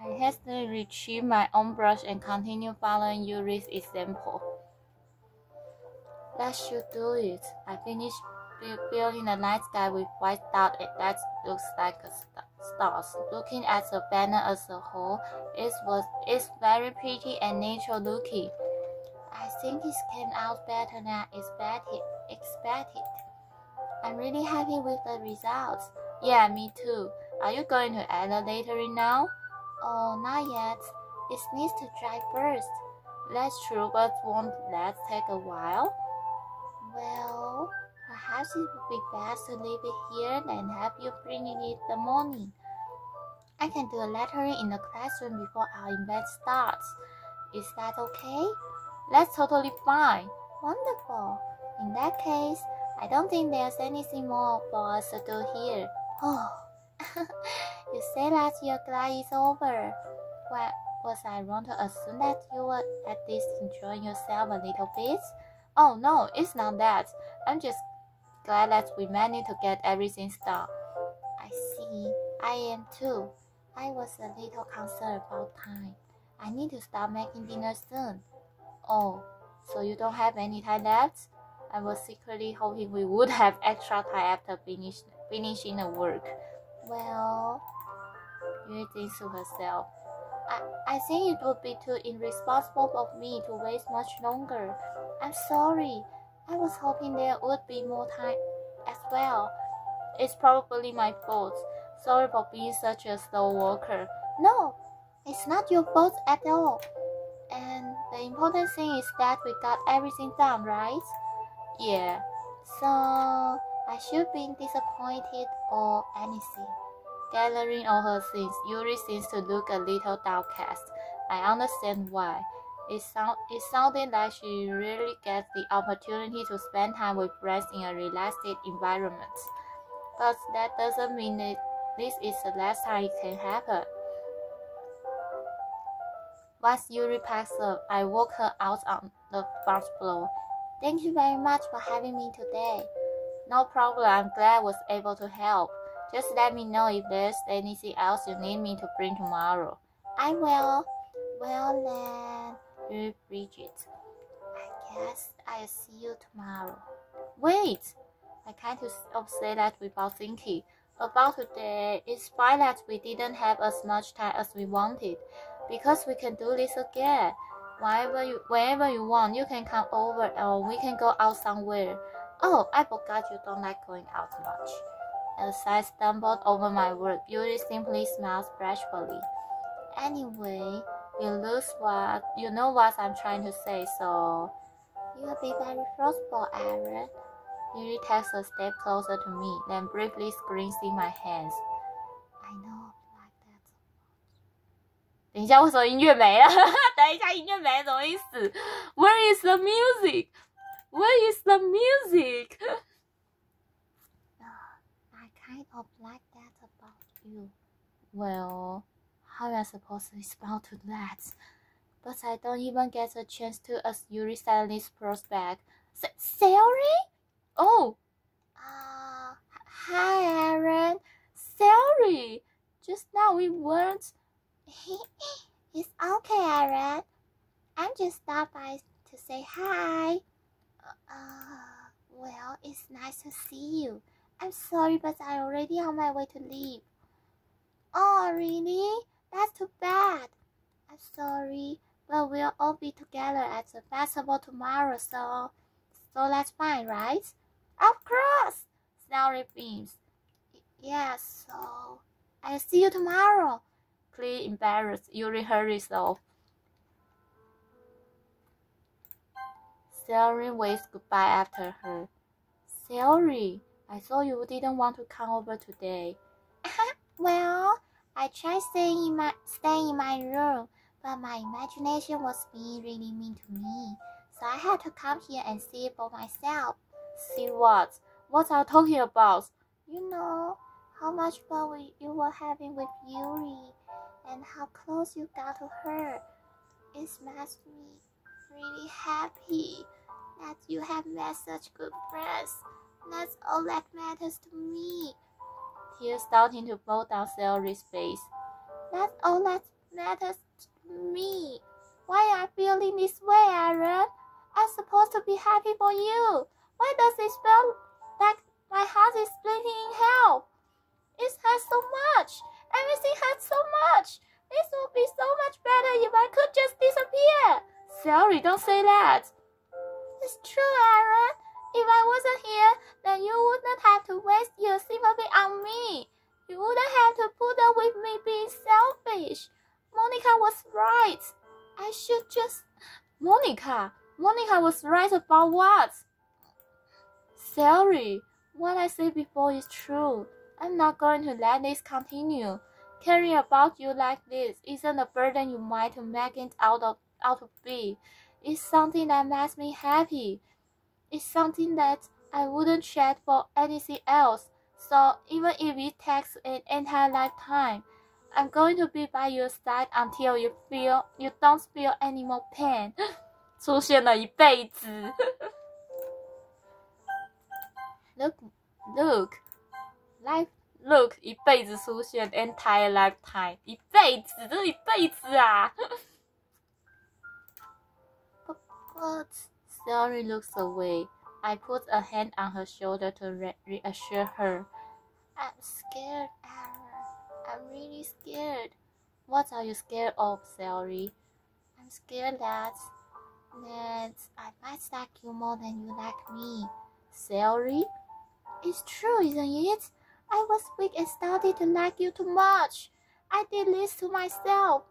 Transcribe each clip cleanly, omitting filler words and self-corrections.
I hastily retrieved my own brush and continued following Yuri's example. That should do it. I finished building the night sky with white dot that looks like stars. Looking at the banner as a whole, it's very pretty and natural looking. I think it came out better than I expected. I'm really happy with the results. Yeah, me too. Are you going to add the lettering now? Oh, not yet. It needs to dry first. That's true, but won't that take a while? Well, perhaps it would be best to leave it here and have you bring it in the morning. I can do a lettering in the classroom before our event starts. Is that okay? That's totally fine. Wonderful. In that case, I don't think there's anything more for us to do here. Oh, you say that you're glad it's over. Well, was I wrong to assume that you were at least enjoying yourself a little bit? Oh no, it's not that. I'm just glad that we managed to get everything started. I see. I am too. I was a little concerned about time. I need to start making dinner soon. Oh, so you don't have any time left? I was secretly hoping we would have extra time after finishing the work. Well, you think to herself. I think it would be too irresponsible of me to wait much longer. I'm sorry. I was hoping there would be more time as well. It's probably my fault. Sorry for being such a slow worker. No, it's not your fault at all. And the important thing is that we got everything done, right? Yeah. So, I should be disappointed or anything. Gathering all her things, Yuri seems to look a little downcast. I understand why. It sounded like she really gets the opportunity to spend time with friends in a relaxed environment. But that doesn't mean that this is the last time it can happen. Once Yuri packs up, I walk her out on the front floor. Thank you very much for having me today. No problem, I'm glad I was able to help. Just let me know if there's anything else you need me to bring tomorrow. I will. Well then, Yuri Bridget. I guess I'll see you tomorrow. Wait! I kind of say that without thinking. About today, it's fine that we didn't have as much time as we wanted, because we can do this again. Whenever you want, you can come over or we can go out somewhere. Oh, I forgot you don't like going out much. As I stumbled over my work, Yuri simply smiles bashfully. Anyway, you know what I'm trying to say, so you'll be very fruitful, Aaron. Yuri takes a step closer to me, then briefly squeezing my hands. I know like that. 等一下，为什么音乐没了？等一下，音乐没了，什么意思 ？Where is the music? Where is the music? I kind of like that about you. Well, how am I supposed to respond to that? But I don't even get a chance to as Yuri suddenly sprawls back. Sorry? Oh. Hi, Aaron. Sorry. Just now we weren't. It's okay, Aaron. I'm just stopped by to say hi. Well, it's nice to see you. I'm sorry, but I'm already on my way to leave. Oh, really? That's too bad. I'm sorry, but we'll all be together at the festival tomorrow, so that's fine, right? Of course! Sally beams. Yeah, so I'll see you tomorrow. Clearly embarrassed, Yuri hurries off. Sally waves goodbye after her. Sally, I thought you didn't want to come over today. Well, I tried staying in my room, but my imagination was being really mean to me, so I had to come here and see it for myself. See what? What are you talking about? You know, how much fun you were having with Yuri, and how close you got to her. It makes me really happy that you have met such good friends. That's all that matters to me. Tears starting to flow down Salary's face. That's all that matters to me. Why are you feeling this way, Aaron? I'm supposed to be happy for you. Why does it feel like my heart is splitting in half? It hurts so much. Everything hurts so much. This would be so much better if I could just disappear. Sorry, don't say that. It's true, Aaron. If I wasn't here, then you wouldn't have to waste your sympathy on me. You wouldn't have to put up with me being selfish. Monica was right. I should just... Monica was right about what? Sorry, what I said before is true. I'm not going to let this continue. Caring about you like this isn't a burden you might make it out to be. It's something that makes me happy. It's something that I wouldn't trade for anything else. So even if it takes an entire lifetime, I'm going to be by your side until you don't feel any more pain. 出现了一辈子。Look， 一辈子出现 entire lifetime， 一辈子，这是一辈子啊。But Sally looks away. I put a hand on her shoulder to reassure her. I'm scared, Aaron. I'm really scared. What are you scared of, Sally? I'm scared that I might like you more than you like me. Sally? It's true, isn't it? I was weak and started to like you too much. I did this to myself.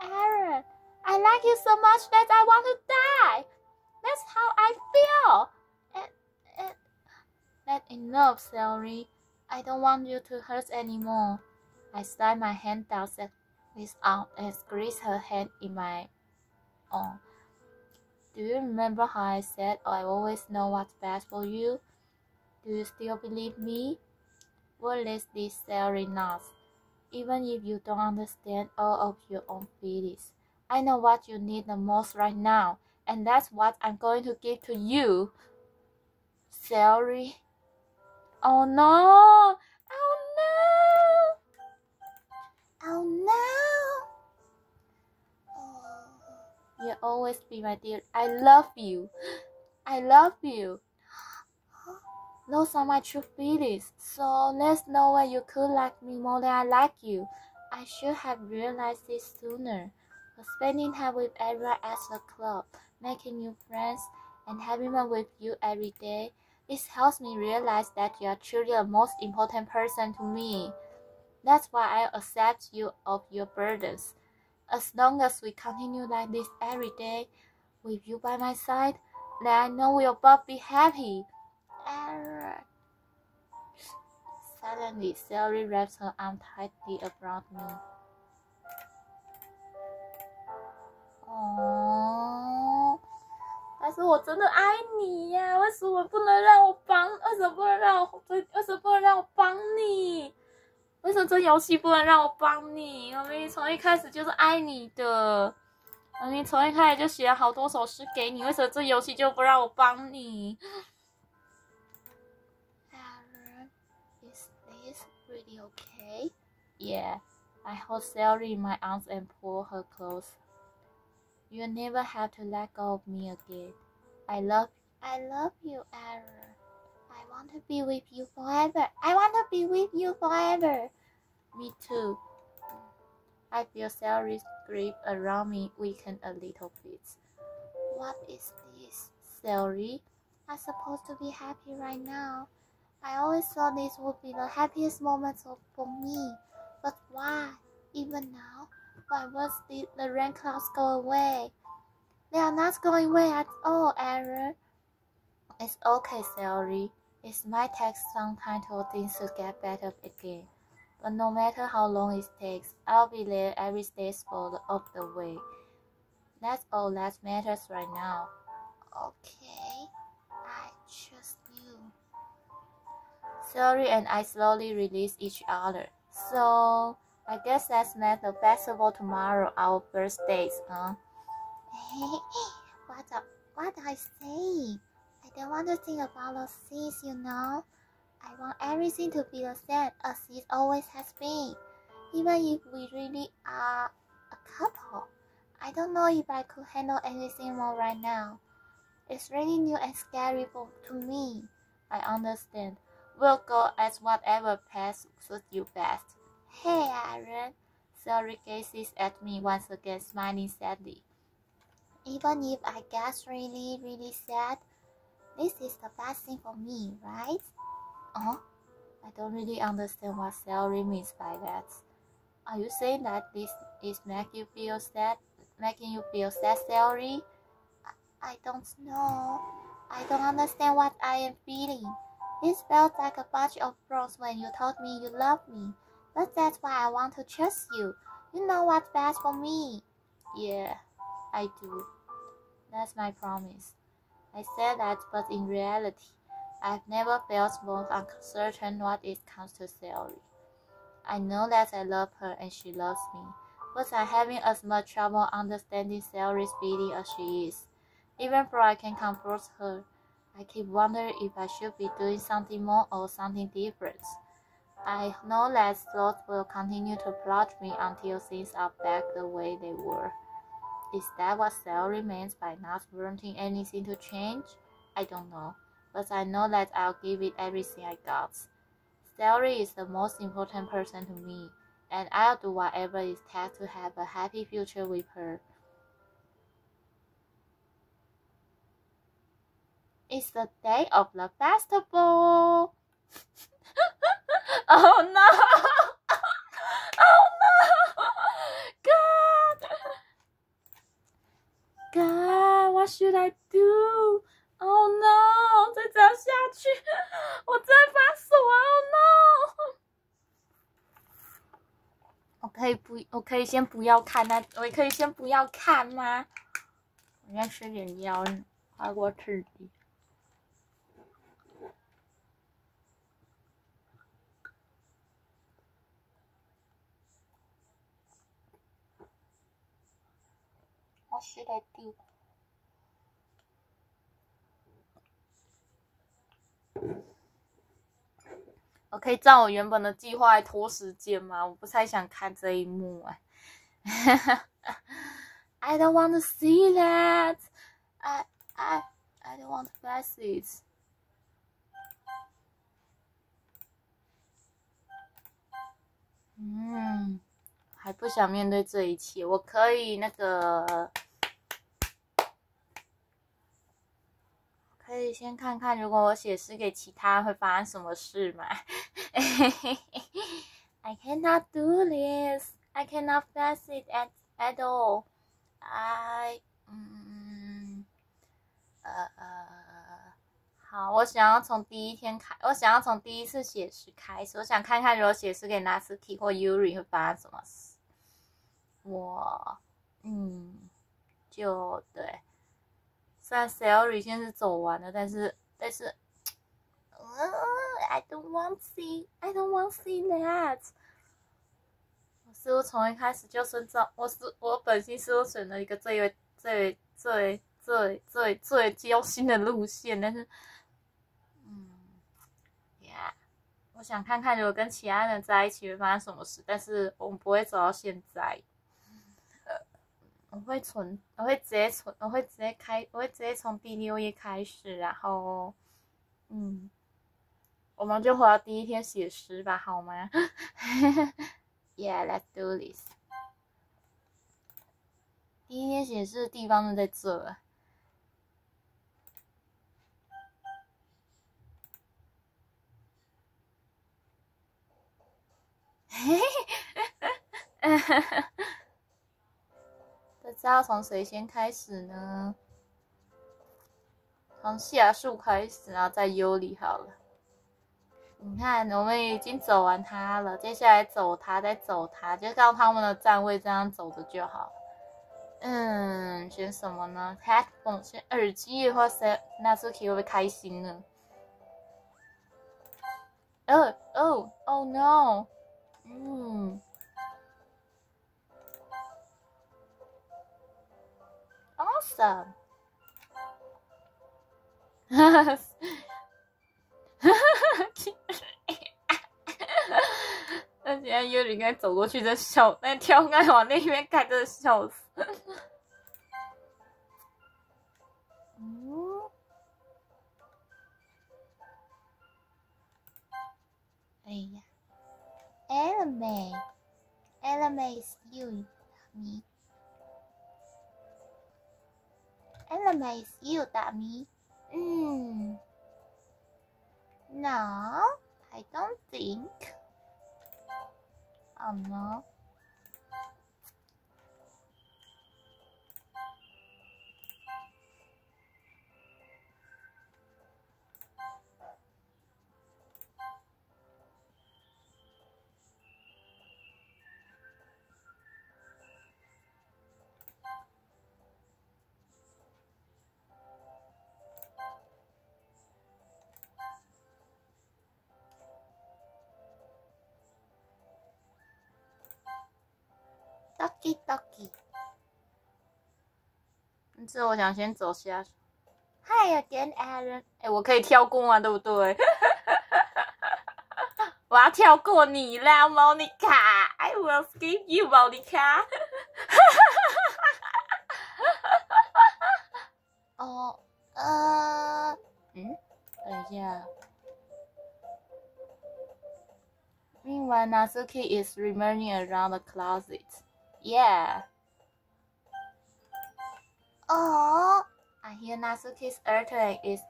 Aaron, I like you so much that I want to die. That's how I feel. That's enough, Sally. I don't want you to hurt anymore. I slide my hand down Sally's arm and squeeze her hand in my own. Do you remember how I said I always know what's best for you? Do you still believe me? Well, let's this Sally nods. Even if you don't understand all of your own feelings, I know what you need the most right now, and that's what I'm going to give to you. Sally. Oh no! Oh no! Oh no! Oh, you'll always be my dear. I love you. I love you. Those are my true feelings. So there's no way you could like me more than I like you. I should have realized this sooner. But spending time with everyone at the club, making new friends, and having fun with you every day, it helps me realize that you are truly the most important person to me. That's why I accept you of your burdens. As long as we continue like this every day, with you by my side, then I know we'll both be happy. Aaron. Suddenly, Sally wraps her arm tightly around me. Oh, 但是我真的爱你呀！为什么不能让我帮？为什么不能让我帮你？为什么这游戏不能让我帮你？我明明从一开始就是爱你的，我明明从一开始就写了好多首诗给你，为什么这游戏就不让我帮你？ Aaron, is this really okay? Yeah, I hold Sally in my arms and pull her close. You'll never have to let go of me again. I love you, Aaron. I want to be with you forever. I want to be with you forever. Me too. I feel Sally's grip around me weaken a little bit. What is this, Sally? I'm supposed to be happy right now. I always thought this would be the happiest moment for me. But why? Even now? Why once did the rain clouds go away? They are not going away at all, Aaron. It's okay, Sally. It might take some time for things to get better again. But no matter how long it takes, I'll be there every step of the way. That's all that matters right now. Okay, I trust you. Sally and I slowly release each other. So, I guess that's meant the festival tomorrow, our birthdays, huh? What I say? I don't want to think about those things, you know. I want everything to be the same as it always has been. Even if we really are A couple? I don't know if I could handle anything more right now. It's really new and scary to me. I understand. We'll go at whatever path suits you best. Hey, Aaron. Celery gazes at me once again, smiling sadly. Even if I get really, really sad, this is the best thing for me, right? Oh, I don't really understand what celery means by that. Are you saying that this is making you feel sad, celery? I don't know. I don't understand what I am feeling. This felt like a bunch of frogs when you told me you love me. But that's why I want to trust you. You know what's best for me. Yeah, I do. That's my promise. I said that, but in reality, I've never felt more uncertain what it comes to celery. I know that I love her and she loves me, but I'm having as much trouble understanding celery's feeling as she is. Even though I can comfort her, I keep wondering if I should be doing something more or something different. I know that thoughts will continue to plot me until things are back the way they were. Is that what celery means by not wanting anything to change? I don't know, but I know that I'll give it everything I got. Celery is the most important person to me, and I'll do whatever it takes to have a happy future with her. It's the day of the festival. Oh no! Oh no! God, what should I do? Oh no! 再这样下去，我真发死我 ！Oh no！ 我可以先不要看我可以先不要看吗？我先吃点药，花过刺激。What should I do?我可以照我原本的计划来拖时间吗？我不太想看这一幕I don't want to see that. I don't want to face it. 还不想面对这一切。我可以可以先看看，如果我写诗给其他人会发生什么事吗？I cannot do this. I cannot face it at all. 好，我想要从第一次写诗开始。我想看看，如果写诗给 Natsuki 或 Yuri 会发生什么事。对。虽然 Celery 现在是走完了，但是I don't want to see that。我似乎从一开始就我本心似乎选了一个最揪心的路线，但是，yeah， 我想看看如果跟其他人在一起会发生什么事，但是我们不会走到现在。我会直接从第6页开始，然后，我们就回到第一天写诗吧，好吗？Yeah, let's do this。第一天写诗的地方就在这。不知道从谁先开始呢？从夏树开始，然后再优里好了。你看，我们已经走完它了，接下来走它，再走它，就照他们的站位这样走着就好。选什么呢 ？Headphone， 选耳机的话，Natsuki 会不会开心呢？Oh no！ Awesome！ 人现在幽灵该走过去在笑，那跳该往那边看，真的笑死。哎呀 ，Elame is you, me. Elame is you, dummy. No, I don't think. Oh no. Ducky ducky， 这我想先走下去。Hi again, Aaron。我可以跳过吗？对不对？我要跳过你啦 ，Monica。I will skip you, Monica。哦，等一下。Meanwhile, Natsuki is remaining around the closet. Yeah. Oh, I hear Natsuki's uttering is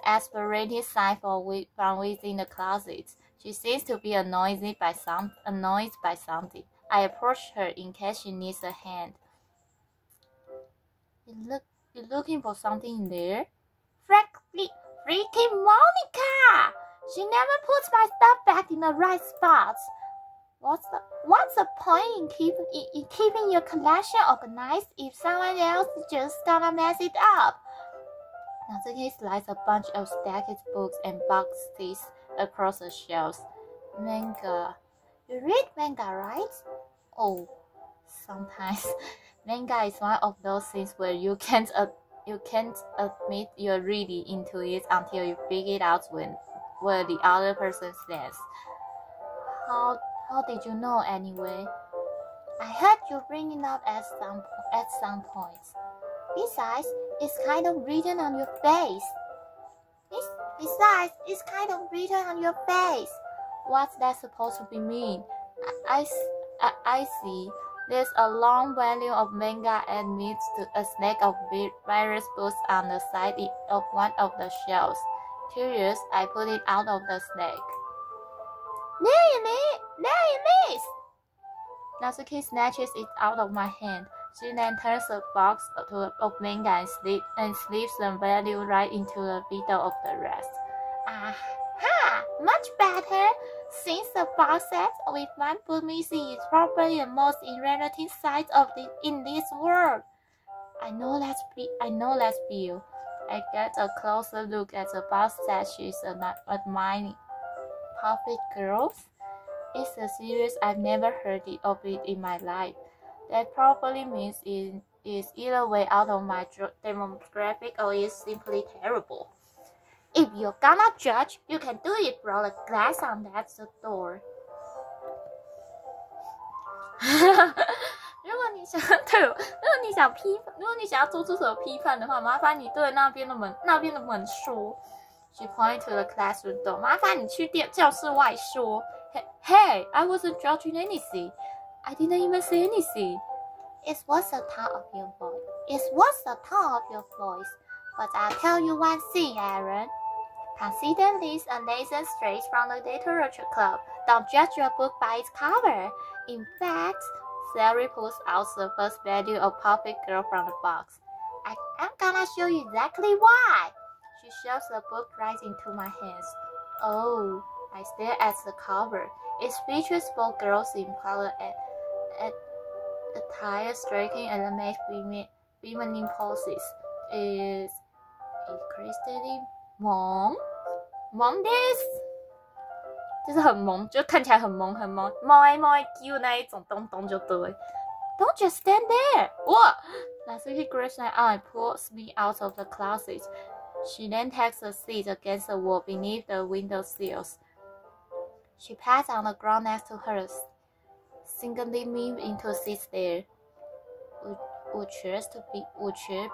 aspirated sign from within the closet. She seems to be annoyed by something. I approach her in case she needs a hand. You're looking for something in there? Frankly, freaking Monica! She never puts my stuff back in the right spots. What's the point in keeping your collection organized if someone else is just gonna mess it up? Natsuki slides a bunch of stacked books and boxes across the shelves. Manga. You read manga, right? Oh, sometimes. Manga is one of those things where you can't admit you're really into it until you figure out where the other person stands. How did you know anyway? I heard you bring it up at some point. Besides, it's kind of written on your face. It's kind of written on your face. What's that supposed to mean? I see. There's a long volume of manga amidst a stack of various books on the side of one of the shelves. Curious, I put it out of the stack. There it is! Natsuki snatches it out of my hand. She then turns the box of manga and slips the value right into the middle of the rest. Aha! Much better! Since the box set with one book missing is probably the most irritating sight in this world. I know that's Bill. I get a closer look at the box set she's admiring. Puppet Girls? It's a series I've never heard of it in my life. That probably means it is either way out of my demographic or is simply terrible. If you're gonna judge, you can do it. Roll a glass on that door. 如果你想要做出什么批判的话，麻烦你对那边的门说。She pointed to the classroom door. 麻烦你去教室外说。Hey, I wasn't judging anything. I didn't even say anything. It was the tone of your voice. But I'll tell you one thing, Aaron. Consider this a lesson straight from the literature club. Don't judge your book by its cover. In fact, Sari pulls out the first value of Puppet Girl from the box. I'm gonna show you exactly why. She shoves the book right into my hands. Oh, I stare at the cover. It features four girls in color at attire striking element feminine poses. Is Christine 萌です就是很萌，就看起来很萌Q 那一种东就对。Don't just stand there! What? Natsuki grabs my arm and pulls me out of the closet. She then takes a seat against the wall beneath the window sills. She passed on the ground next to her, sinking me into seats there. Would chairs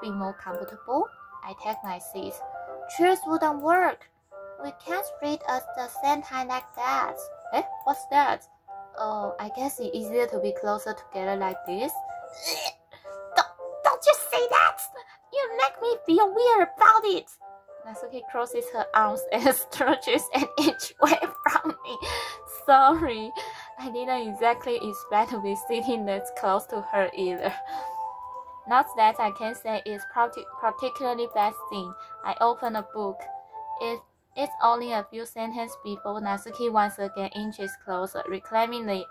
be more comfortable? I take my seat. Chairs wouldn't work. We can't read at the same time like that. Eh? What's that? Oh, I guess it's easier to be closer together like this. Don't you say that! You make me feel weird about it. Natsuki crosses her arms and stretches an inch away from me. Sorry, I didn't exactly expect to be sitting that close to her either. Not that I can say it's particularly bad thing. I open a book. It's only a few sentences before Natsuki once again inches closer, reclaiming the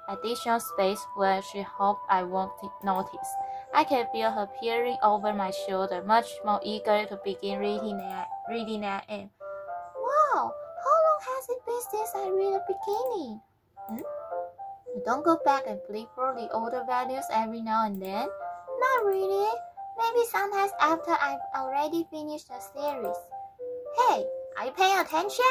additional space where she hoped I won't notice. I can feel her peering over my shoulder, much more eager to begin reading than I am. Wow, how long has it been since I read the beginning? You don't go back and flip through the older values every now and then? Not really. Maybe sometimes after I've already finished the series. Hey, are you paying attention?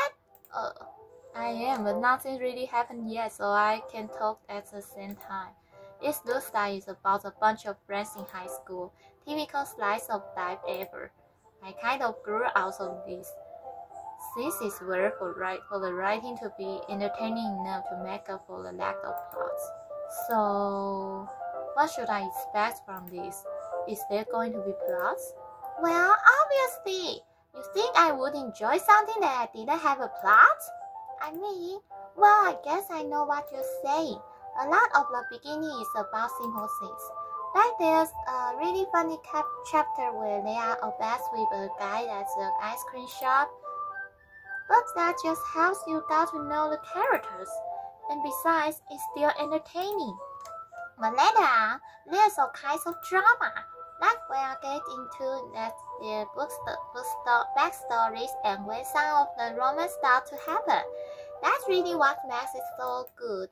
I am, but nothing really happened yet, so I can talk at the same time. It looks like it's about a bunch of friends in high school. Typical slice of life ever. I kind of grew out of this. This is rare for the writing to be entertaining enough to make up for the lack of plot. So, what should I expect from this? Is there going to be plots? Well, obviously. You think I would enjoy something that I didn't have a plot? I mean, well, I guess I know what you're saying. A lot of the beginning is about simple things. Like there's a really funny chapter where they are obsessed with a guy at the ice cream shop. But that just helps you get to know the characters. And besides, it's still entertaining. But later on, there's all kinds of drama. Like when I get into that the bookstore backstories and when some of the romance start to happen. That's really what makes it so good.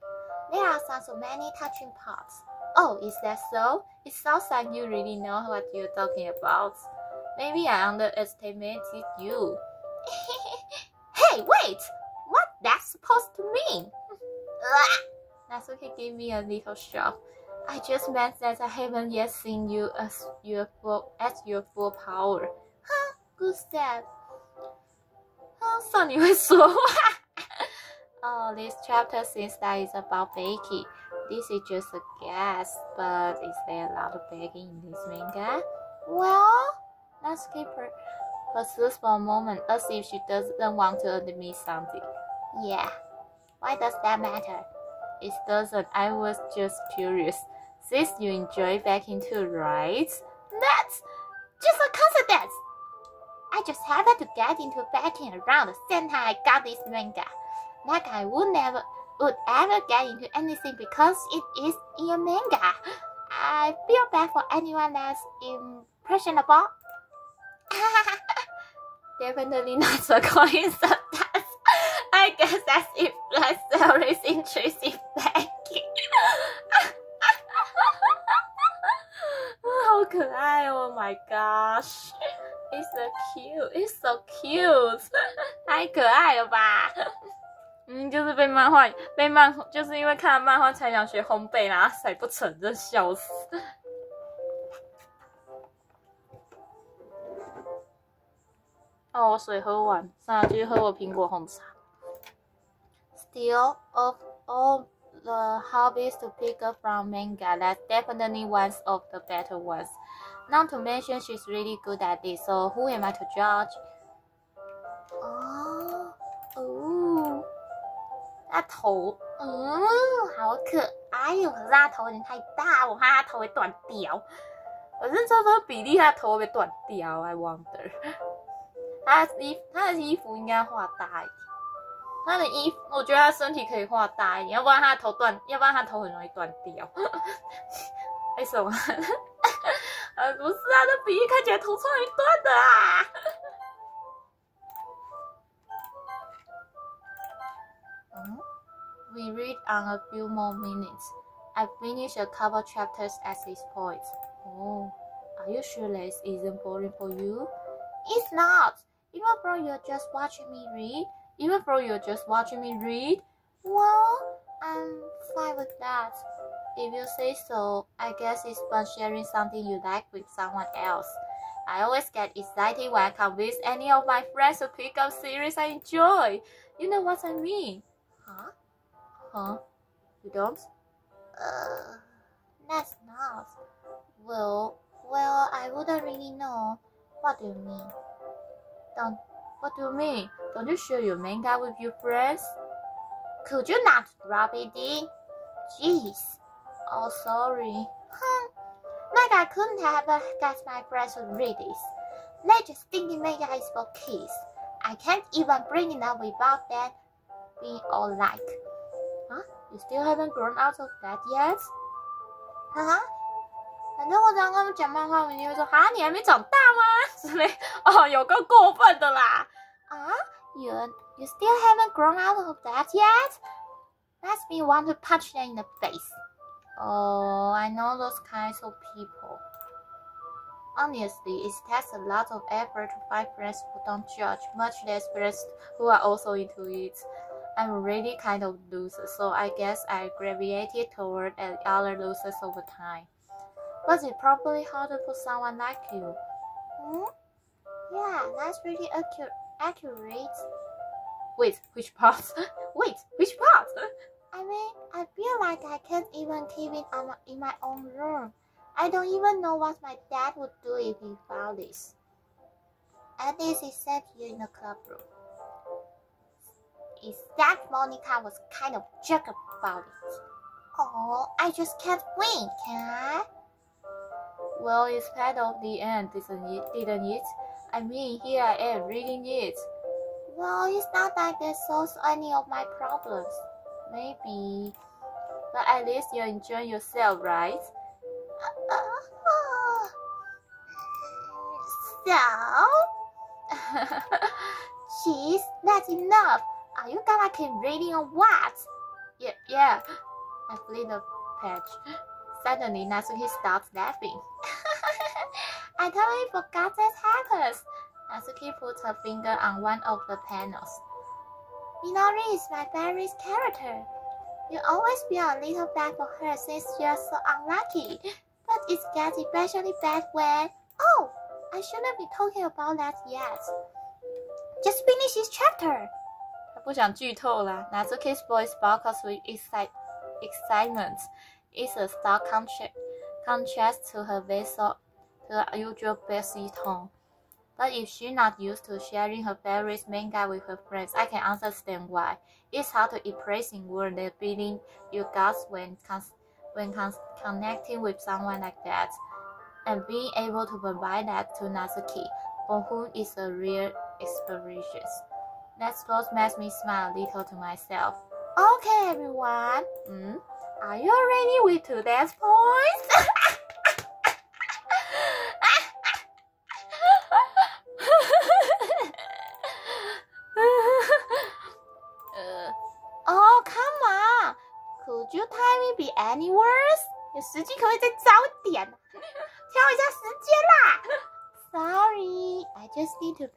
There are so many touching parts. Oh, is that so? It sounds like you really know what you're talking about. Maybe I underestimated you. Hey, wait! What that's supposed to mean? Natsuki gave me a little shock. I just meant that I haven't yet seen you at your full power. Huh? Good step. 算你会说话。Oh, this chapter seems like it's about Becky. This is just a guess, but is there a lot of Becky in this manga? Well, Natsuki pursues for a moment as if she doesn't want to admit something. Yeah. Why does that matter? It doesn't. I was just curious. Since you enjoy Becky too, right? That's just a coincidence. I just happened to get into Becky around the same time I got this manga. Like I would ever get into anything because it is in a manga. I feel bad for anyone that's impressionable. Definitely not a coincidence. I guess that's if Black Cell's interest in Becky. 好可爱 Oh my gosh. It's so cute. It's so cute. 太可爱了吧。就是就是因为看了漫画才想学烘焙，然后才不成，真笑死。哦，我水喝完，上来继续喝我苹果红茶。Still, of all the hobbies to pick up from manga, that's definitely one of the better ones. Not to mention she's really good at it, so who am I to judge? 他头，好可爱哟！可是他头有点太大，我怕他头会断掉。可是这个比例，他头会不会断掉 ？I wonder。他的衣服应该画大一点。他的衣服，我觉得他身体可以画大一点，要不然他头很容易断掉。为什么？不是他的比例看起来头超容易断的啊！We read on a few more minutes. I finished a couple chapters at this point. Oh, are you sure this isn't boring for you? It's not. Even though you're just watching me read, Well, I'm fine with that. If you say so, I guess it's fun sharing something you like with someone else. I always get excited when I convince any of my friends to pick up series I enjoy. You know what I mean? Huh? Huh? You don't? That's not. Well, I wouldn't really know. What do you mean? What do you mean? Don't you share your manga with your friends? Could you not drop it in? Jeez. Oh, sorry. Like I couldn't have guessed my friends would read this. They just think the manga is for kids. I can't even bring it up without them being all like. Huh? You still haven't grown out of that yet? 反正我常跟他们讲漫画，我一定会说哈，你还没长大吗？之类哦，有够过分的啦！啊 ，you still haven't grown out of that yet? Makes me want to punch them in the face. Oh, I know those kinds of people. Honestly, it takes a lot of effort to find friends who don't judge, much less friends who are also into it. I'm really kind of loser, so I guess I gravitated toward other losers over time. But it's probably harder for someone like you. Yeah, that's really accurate. Wait, which part? Wait, which part? I mean, I feel like I can't even keep it in my own room. I don't even know what my dad would do if he found this. At least he said here in the clubroom. Except Monica was kind of jerk about it. Oh, I just can't win, can I? Well, it's part of the end, didn't it? I mean, here I am reading it. Well, it's not like that solves any of my problems. Maybe. But at least you're enjoying yourself, right? So? Jeez, that's enough. Are you gonna keep reading or what? Yeah. I flipped the page. Suddenly, Natsuki starts laughing. I totally forgot that happens. Natsuki put her finger on one of the panels. Minori is my favorite character. You always feel a little bad for her since you're so unlucky. But it gets especially bad when... Oh, I shouldn't be talking about that yet. Just finish this chapter. 她不想剧透啦。Natsuki's voice sparkles with excitement. It's a stark contrast to her usual bassy tone. But if she's not used to sharing her favorite manga with her friends, I can understand why. It's hard to express in words the feeling you got when connecting with someone like that. And being able to provide that to Natsuki, for whom it's a real inspiration. That thought makes me smile a little to myself. Okay, everyone. Are you ready with today's points? Oh, come on. Could you tell me be any worse? 你时机可不可以再早一点？挑一下时间啦。Sorry, I just need to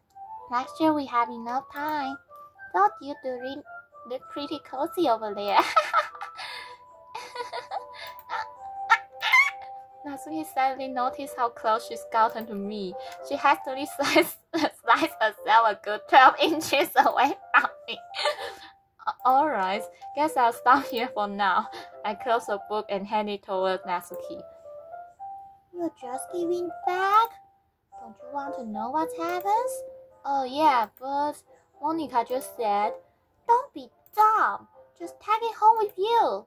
make sure we have enough time. Thought you two look pretty cozy over there. Natsuki suddenly noticed how close she's gotten to me. She hastily sliced herself a good 12 inches away from me. Alright, guess I'll stop here for now. I closed the book and handed it toward Natsuki. You're just giving back? Don't you want to know what happens? Oh yeah, but Monica just said, don't be dumb. Just take it home with you.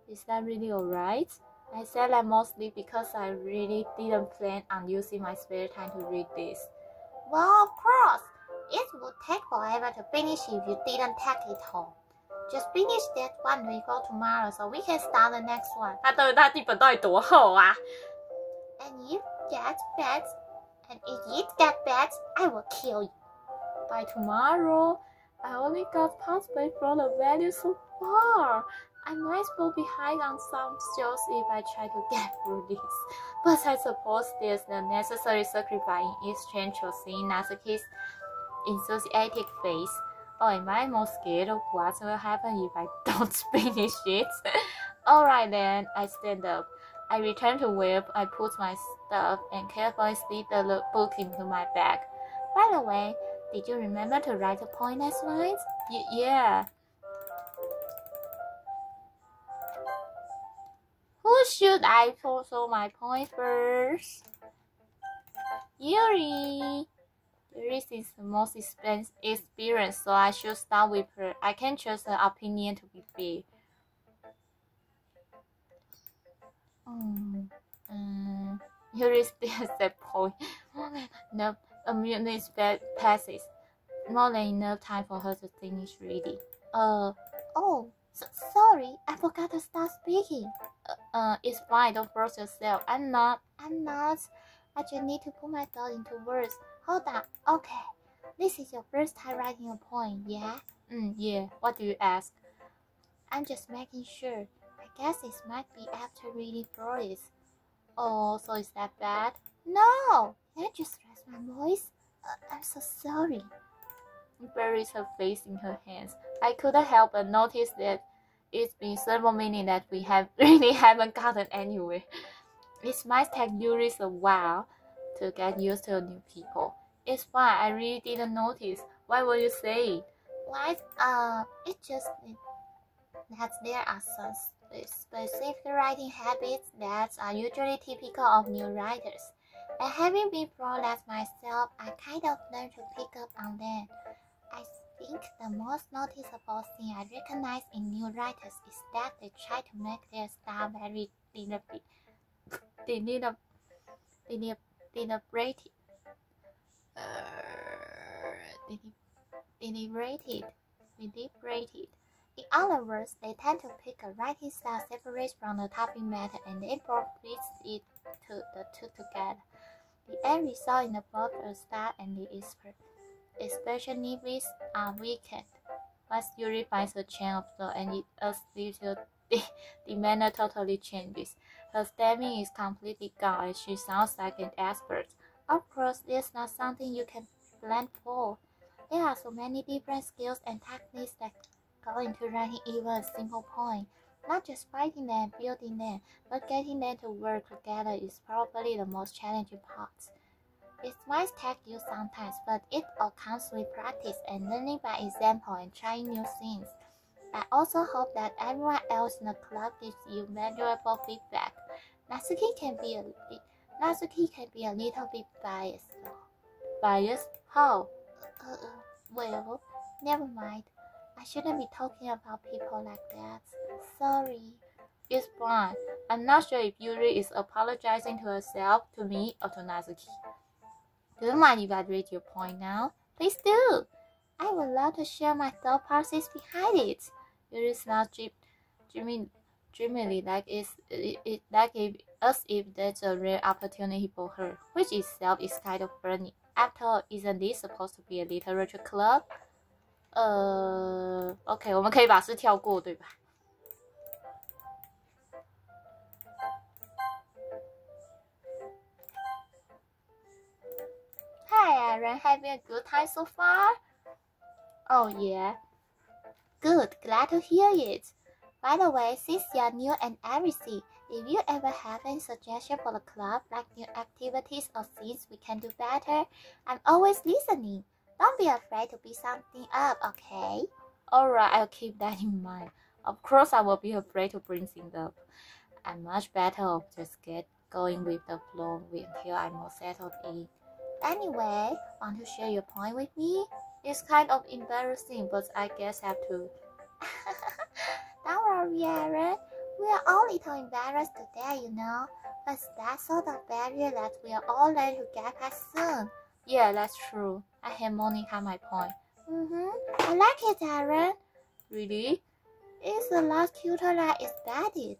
Is that really alright? I said that mostly because I really didn't plan on using my spare time to read this. Well, of course. It would take forever to finish if you didn't take it home. Just finish that one before tomorrow so we can start the next one. 它第本到底多厚啊？ And if it gets bad, I will kill you. By tomorrow, I only got past way from the value so far. I might fall behind on some shows if I try to get through this. But I suppose there's the necessary sacrifice in exchange for seeing Natsuki's enthusiastic face. Oh, am I more scared of what will happen if I don't finish it? Alright then, I stand up. I return to where I put my stuff and carefully slip the book into my bag. By the way, did you remember to write the point next lines? Yeah. Who should I show my point first? Yuri. Yuri is the most experienced, so I should start with her. I can trust her opinion to be fair. Yuri still that point. No, a minute passes. More than enough time for her to finish reading. Oh, sorry, I forgot to start speaking. It's fine, don't force yourself. I'm not. I just need to put my thought into words. Hold on, okay. This is your first time writing a poem, yeah? Yeah, what do you ask? I'm just making sure. I guess it might be after reading Flores. Oh, so is that bad? No, I just raised my voice. I'm so sorry. She buries her face in her hands. I couldn't help but notice that it's been several minutes that we really haven't gotten anywhere. It might take Yuri a while to get used to new people. It's fine, I really didn't notice. Why would you say it? What? It's just that there are some specific writing habits that are usually typical of new writers. And having been prolapsed myself, I kind of learned to pick up on them. I think the most noticeable thing I recognize in new writers is that they try to make their style very deliberated. In other words, they tend to pick a writing style separate from the topic matter and then piece the two together. The end result in the both the style and the expressionists are weakened. Once Yuri finds a chain of thought and it leaves the manner totally changes. Her stemming is completely gone and she sounds like an expert. Of course, it's not something you can plan for. There are so many different skills and techniques that go into writing even a simple poem. Not just writing them, building them, but getting them to work together is probably the most challenging part. It might take you sometimes, but it all comes with practice and learning by example and trying new things. I also hope that everyone else in the club gives you valuable feedback. Natsuki can be a little bit biased. Biased? How? Well, never mind. I shouldn't be talking about people like that. Sorry. It's fine. I'm not sure if Yuri is apologizing to herself, to me, or to Natsuki. Do you mind if I read your point now? Please do. I would love to share my thought process behind it. Yuri smiles dreamily like as if that's a rare opportunity for her, which itself is kind of funny. After all, isn't this supposed to be a literature club? OK， 我们可以把诗跳过，对吧？Hi, Aaron. Having a good time so far? Oh yeah. Good. Glad to hear it. By the way, since you're new and everything, if you ever have any suggestion for the club, like new activities or things we can do better, I'm always listening. Don't be afraid to pick something up, okay? Alright, I'll keep that in mind. Of course, I will be afraid to bring things up. I'm much better off just get going with the flow until I'm more settled in. Anyway, want to share your point with me? It's kind of embarrassing, but I guess I have to. Don't worry, Aaron. We are all a little embarrassed today, you know. But that's sort of barrier that we are all ready to get past soon. Yeah, that's true. I have Monica my point. I like it, Aaron. Really? It's the last tutor that is expected.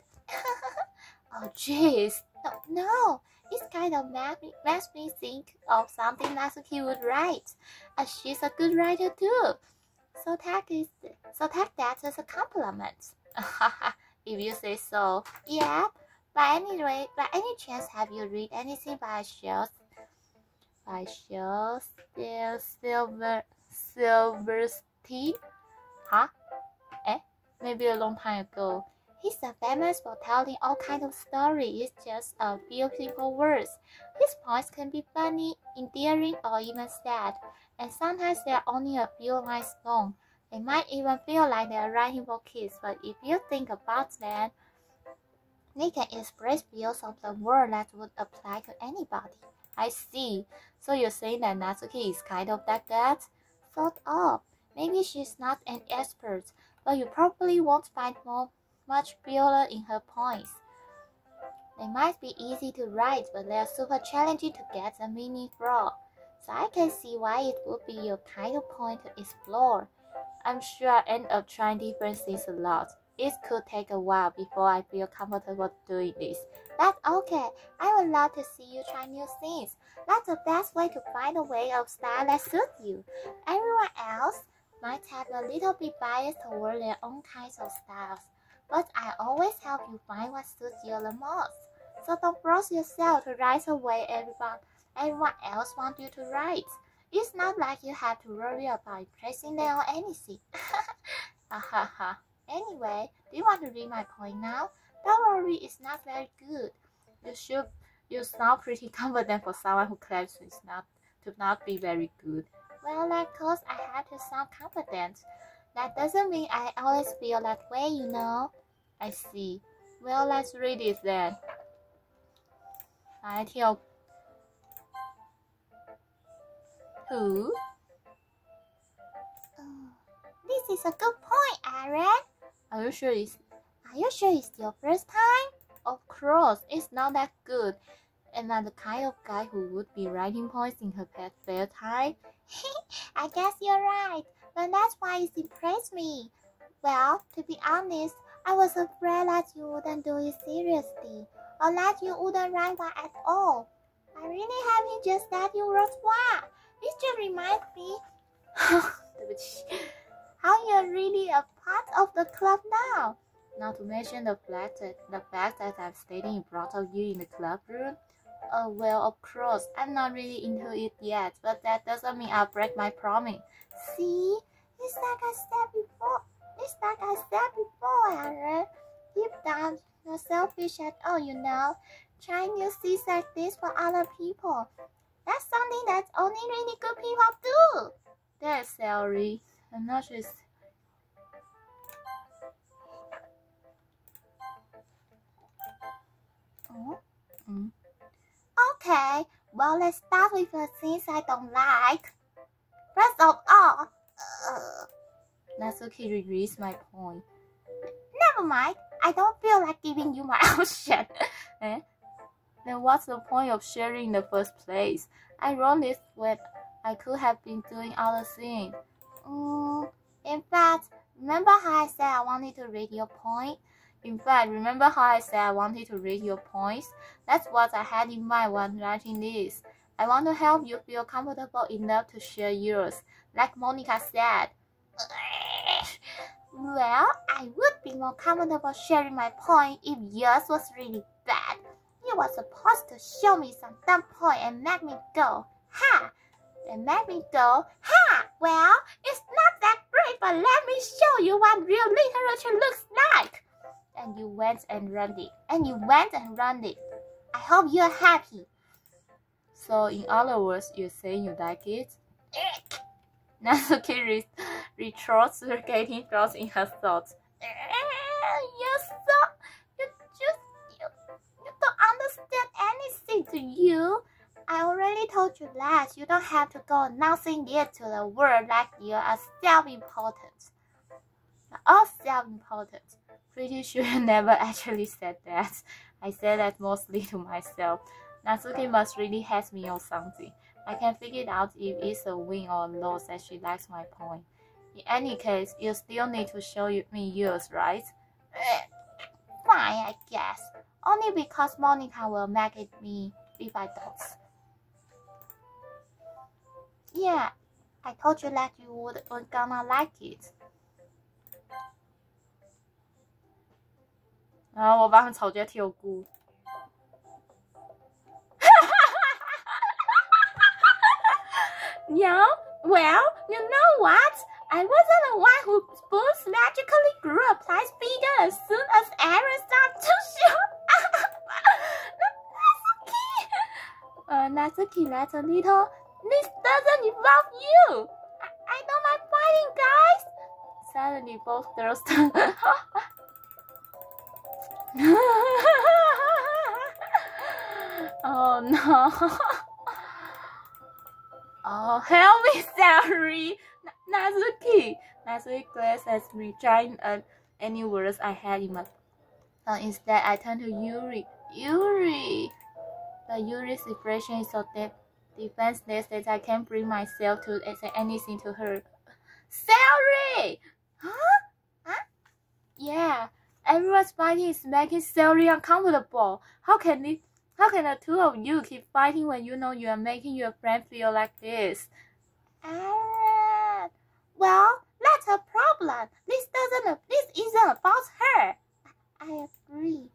Oh, jeez. No. It kind of makes me think of something Natsuki would write. And she's a good writer too. So take that as a compliment. If you say so. Yeah. By any chance, have you read anything by Silverstein? 15? Huh? Maybe a long time ago. He's famous for telling all kinds of stories. It's just a few simple words. His points can be funny, endearing, or even sad, and sometimes they're only a few lines long. They might even feel like they're writing for kids, but if you think about them, they can express views of the world that would apply to anybody. I see. So you're saying that Natsuki is kind of like that? Sort of. Maybe she's not an expert, but you probably won't find much filler in her points. They might be easy to write, but they're super challenging to get the meaning from. So I can see why it would be your kind of point to explore. I'm sure I end up trying different things a lot. It could take a while before I feel comfortable doing this. That's okay. I would love to see you try new things. That's the best way to find a way of style that suits you. Everyone else might have a little bit biased toward their own kinds of styles, but I always help you find what suits you the most. So don't force yourself to write the way everyone else wants you to write. It's not like you have to worry about impressing them or anything. Anyway, do you want to read my point now? Don't worry, it's not very good. You sound pretty confident for someone who claims to not be very good. Well, of course, I have to sound confident. That doesn't mean I always feel that way, you know. I see. Well, let's read it then. 来跳 Who? This is a good point, Aaron. Are you sure it's your first time? Of course, it's not that good. Am I the kind of guy who would be writing points in her spare time? I guess you're right, but that's why it impressed me. Well, to be honest, I was afraid that you wouldn't do it seriously, or that you wouldn't write one at all. I really haven't just that you wrote one. This just reminds me how you're really a part of the club now. Not to mention the fact that I'm staying in front of you in the club room. Oh, well, of course, I'm not really into it yet, but that doesn't mean I'll break my promise. See? It's like I said before, Aaron. Deep down, not selfish at all, you know. Trying new things like this for other people. That's something that only really good people do. That's sorry. I'm not just... Okay, well, let's start with the things I don't like. First of all, Natsuki regrets my point. Never mind, I don't feel like giving you my option. Then what's the point of sharing in the first place? I wrote this when I could have been doing other things. In fact, remember how I said I wanted to read your point? That's what I had in mind when writing this. I want to help you feel comfortable enough to share yours, like Monica said. Well, I would be more comfortable sharing my point if yours was really bad. You were supposed to show me some dumb point and make me go, ha! And make me go, ha! Well, it's not that great, but let me show you what real literature looks like. And you went and read it. I hope you're happy. So, in other words, you're saying you like it? Natsuki retorts, getting lost in her thoughts. You don't understand anything, do you? I already told you that you don't have to go announcing it to the world like you are self-important. All self-important. Pretty sure you never actually said that. I said that mostly to myself. Natsuki must really hate me or something. I can figure it out if it's a win or a loss that she likes my point. In any case, you still need to show me yours, right? Fine, I guess. Only because Monica will make it me if I don't. Yeah, I told you that you weren't gonna like it. 然后我把他们吵架跳过。Yeah, well, you know what? I wasn't the one whose boobs magically grew a place bigger as soon as Aaron started to show. Natsuki laughed a little. This doesn't involve you. I don't like fighting, guys. Suddenly, both girls turned. Oh no. Oh, help me, Saori. Natsuki glanced at me, trying any words I had in my mouth. Instead, I turned to Yuri. But Yuri's expression is so defenseless that I can't bring myself to say anything to her. Saori! Huh? Yeah, everyone's fighting is making Saori uncomfortable. How can the two of you keep fighting when you know you are making your friend feel like this? Aaron, well, that's her problem. This isn't about her. I agree.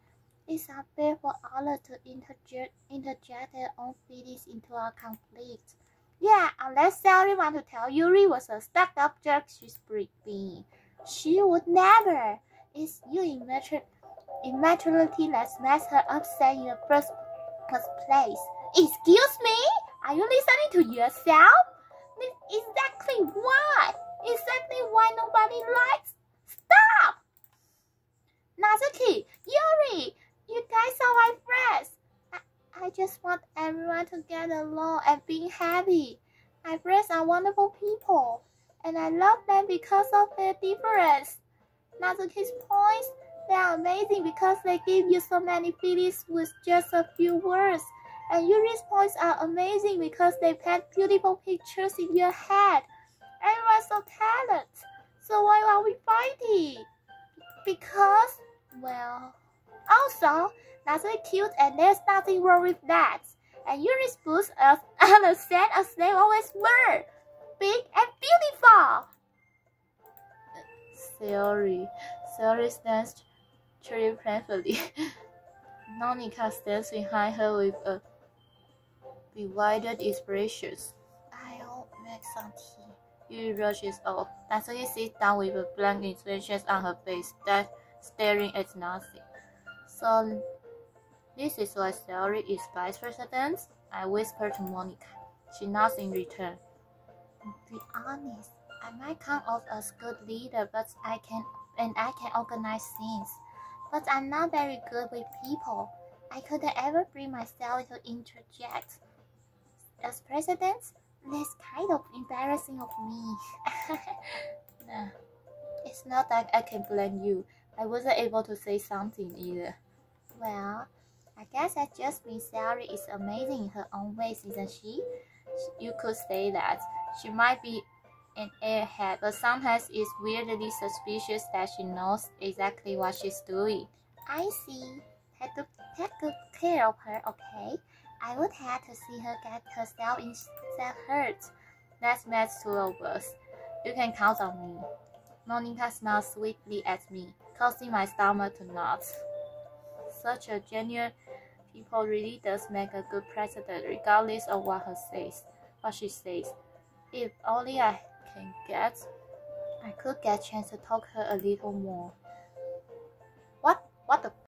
It's unfair for others to interject their own feelings into our conflict. Yeah, unless Saori wants to tell Yuri was a stuck-up jerk she's being. She would never. It's your immaturity that makes her upset in the first place. Excuse me? Are you listening to yourself? Exactly why nobody likes. Stop! Natsuki, Yuri, you guys are my friends. I just want everyone to get along and be happy. My friends are wonderful people, and I love them because of their difference. Natsuki's points, they are amazing because they give you so many feelings with just a few words. And Yuri's points are amazing because they paint beautiful pictures in your head. Everyone's so talented. So why are we fighting? Because, well, also, Natsuki cute and there's nothing wrong with that. And Yuri's boobs are the same as they always were. Big and beautiful. Saori stands triumphantly. Monika stands behind her with a bewildered expression. I'll make some tea. Yuri rushes off. Natsuki sits down with a blank expression on her face, staring at nothing. So, this is why Saori is vice president? I whispered to Monika. She nods in return. To be honest, I might come off as good leader, but I can organize things. But I'm not very good with people. I couldn't ever bring myself to interject. As president, that's kind of embarrassing of me. Nah, it's not that I can blame you. I wasn't able to say something either. Well, I guess that just means Saori is amazing in her own ways, isn't she? You could say that. She might be an airhead, but sometimes it's weirdly suspicious that she knows exactly what she's doing. I see. Had to take good care of her, okay? I would have to see her get herself hurt. That makes two of us. You can count on me. Monika smiled sweetly at me, causing my stomach to knot. Such a genuine people really does make a good president, regardless of what she says. If only I could get a chance to talk to her a little more. What the